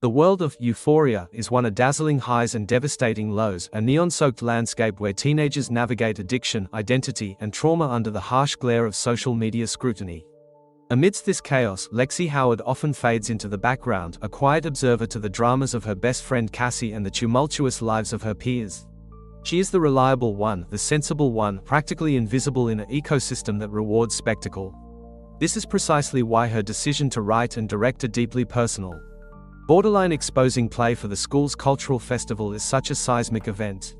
The world of Euphoria is one of dazzling highs and devastating lows, a neon-soaked landscape where teenagers navigate addiction, identity, and trauma under the harsh glare of social media scrutiny. Amidst this chaos, Lexi Howard often fades into the background, a quiet observer to the dramas of her best friend Cassie and the tumultuous lives of her peers. She is the reliable one, the sensible one, practically invisible in an ecosystem that rewards spectacle. This is precisely why her decision to write and direct a deeply personal, borderline exposing play for the school's cultural festival is such a seismic event.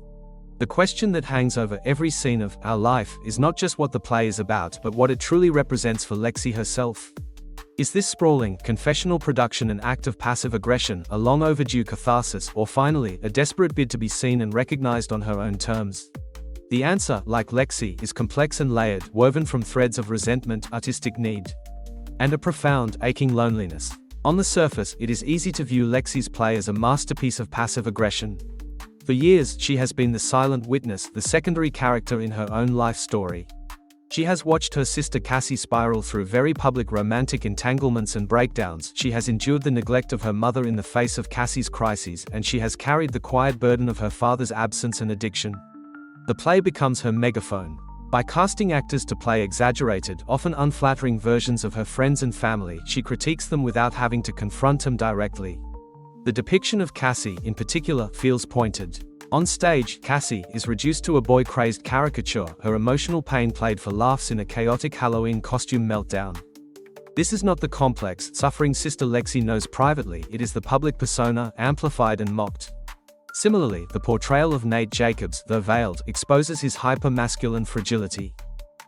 The question that hangs over every scene of our life is not just what the play is about, but what it truly represents for Lexi herself. Is this sprawling, confessional production an act of passive aggression, a long-overdue catharsis, or finally, a desperate bid to be seen and recognized on her own terms? The answer, like Lexi, is complex and layered, woven from threads of resentment, artistic need, and a profound, aching loneliness. On the surface, it is easy to view Lexi's play as a masterpiece of passive aggression. For years, she has been the silent witness, the secondary character in her own life story. She has watched her sister Cassie spiral through very public romantic entanglements and breakdowns, she has endured the neglect of her mother in the face of Cassie's crises, and she has carried the quiet burden of her father's absence and addiction. The play becomes her megaphone. By casting actors to play exaggerated, often unflattering versions of her friends and family, she critiques them without having to confront them directly. The depiction of Cassie, in particular, feels pointed. On stage, Cassie is reduced to a boy-crazed caricature, her emotional pain played for laughs in a chaotic Halloween costume meltdown. This is not the complex, suffering sister Lexi knows privately, it is the public persona, amplified and mocked. Similarly, the portrayal of Nate Jacobs, though veiled, exposes his hyper-masculine fragility.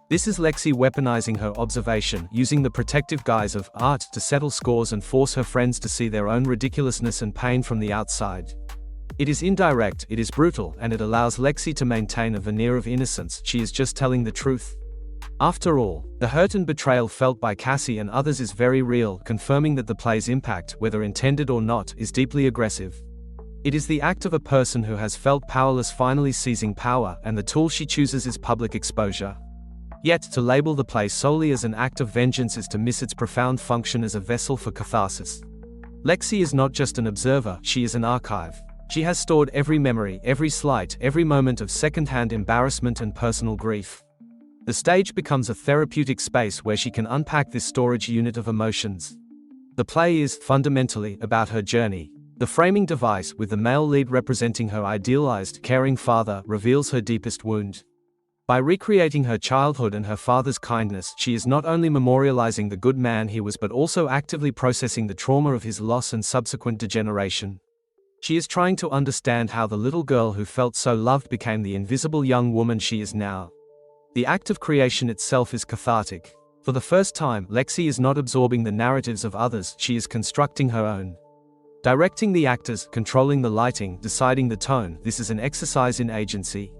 This is Lexi weaponizing her observation, using the protective guise of art to settle scores and force her friends to see their own ridiculousness and pain from the outside. It is indirect, it is brutal, and it allows Lexi to maintain a veneer of innocence, she is just telling the truth. After all, the hurt and betrayal felt by Cassie and others is very real, confirming that the play's impact, whether intended or not, is deeply aggressive. It is the act of a person who has felt powerless finally seizing power, and the tool she chooses is public exposure. Yet, to label the play solely as an act of vengeance is to miss its profound function as a vessel for catharsis. Lexi is not just an observer, she is an archive. She has stored every memory, every slight, every moment of second-hand embarrassment and personal grief. The stage becomes a therapeutic space where she can unpack this storage unit of emotions. The play is, fundamentally, about her journey. The framing device, with the male lead representing her idealized, caring father, reveals her deepest wound. By recreating her childhood and her father's kindness, she is not only memorializing the good man he was but also actively processing the trauma of his loss and subsequent degeneration. She is trying to understand how the little girl who felt so loved became the invisible young woman she is now. The act of creation itself is cathartic. For the first time, Lexi is not absorbing the narratives of others, she is constructing her own. Directing the actors, controlling the lighting, deciding the tone, this is an exercise in agency.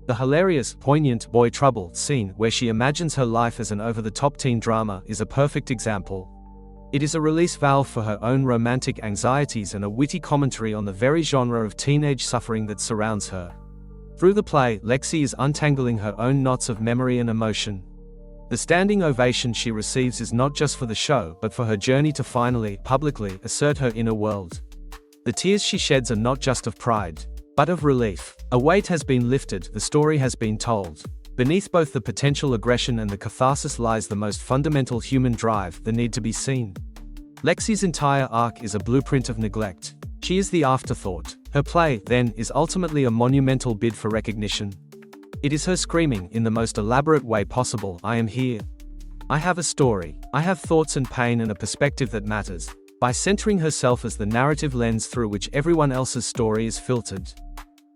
The hilarious, poignant Boy Trouble scene, where she imagines her life as an over-the-top teen drama, is a perfect example. It is a release valve for her own romantic anxieties and a witty commentary on the very genre of teenage suffering that surrounds her. Through the play, Lexi is untangling her own knots of memory and emotion. The standing ovation she receives is not just for the show, but for her journey to finally, publicly, assert her inner world. The tears she sheds are not just of pride, but of relief. A weight has been lifted, the story has been told. Beneath both the potential aggression and the catharsis lies the most fundamental human drive, the need to be seen. Lexi's entire arc is a blueprint of neglect. She is the afterthought. Her play, then, is ultimately a monumental bid for recognition. It is her screaming, in the most elaborate way possible, I am here. I have a story. I have thoughts and pain and a perspective that matters. By centering herself as the narrative lens through which everyone else's story is filtered,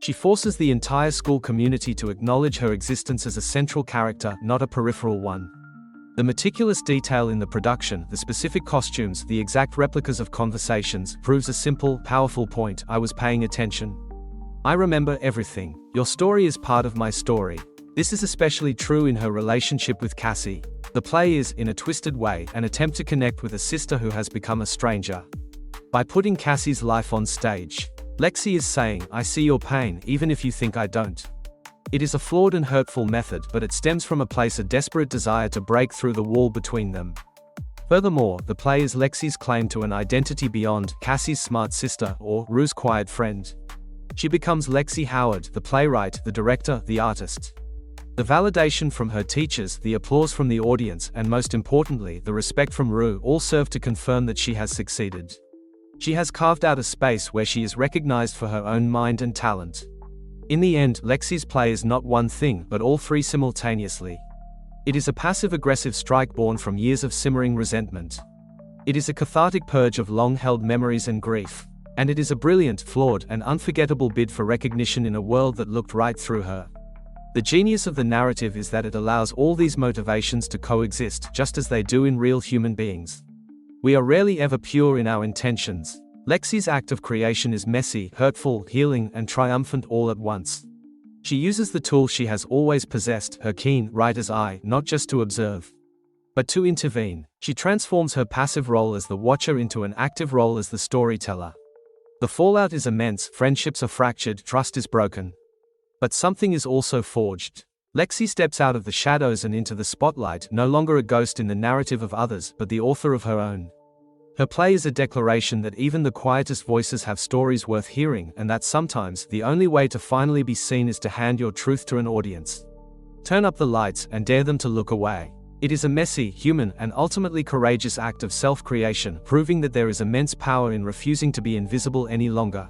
she forces the entire school community to acknowledge her existence as a central character, not a peripheral one. The meticulous detail in the production, the specific costumes, the exact replicas of conversations, proves a simple, powerful point: I was paying attention. I remember everything. Your story is part of my story. This is especially true in her relationship with Cassie. The play is, in a twisted way, an attempt to connect with a sister who has become a stranger. By putting Cassie's life on stage, Lexi is saying, I see your pain, even if you think I don't. It is a flawed and hurtful method, but it stems from a place of desperate desire to break through the wall between them. Furthermore, the play is Lexi's claim to an identity beyond Cassie's smart sister or Rue's quiet friend. She becomes Lexi Howard, the playwright, the director, the artist. The validation from her teachers, the applause from the audience, and most importantly, the respect from Rue all serve to confirm that she has succeeded. She has carved out a space where she is recognized for her own mind and talent. In the end, Lexi's play is not one thing, but all three simultaneously. It is a passive-aggressive strike born from years of simmering resentment. It is a cathartic purge of long-held memories and grief. And it is a brilliant, flawed, and unforgettable bid for recognition in a world that looked right through her. The genius of the narrative is that it allows all these motivations to coexist just as they do in real human beings. We are rarely ever pure in our intentions. Lexi's act of creation is messy, hurtful, healing, and triumphant all at once. She uses the tool she has always possessed, her keen, writer's eye, not just to observe, but to intervene. She transforms her passive role as the watcher into an active role as the storyteller. The fallout is immense, friendships are fractured, trust is broken. But something is also forged. Lexi steps out of the shadows and into the spotlight, no longer a ghost in the narrative of others, but the author of her own. Her play is a declaration that even the quietest voices have stories worth hearing, and that sometimes the only way to finally be seen is to hand your truth to an audience. Turn up the lights and dare them to look away. It is a messy, human, and ultimately courageous act of self-creation, proving that there is immense power in refusing to be invisible any longer.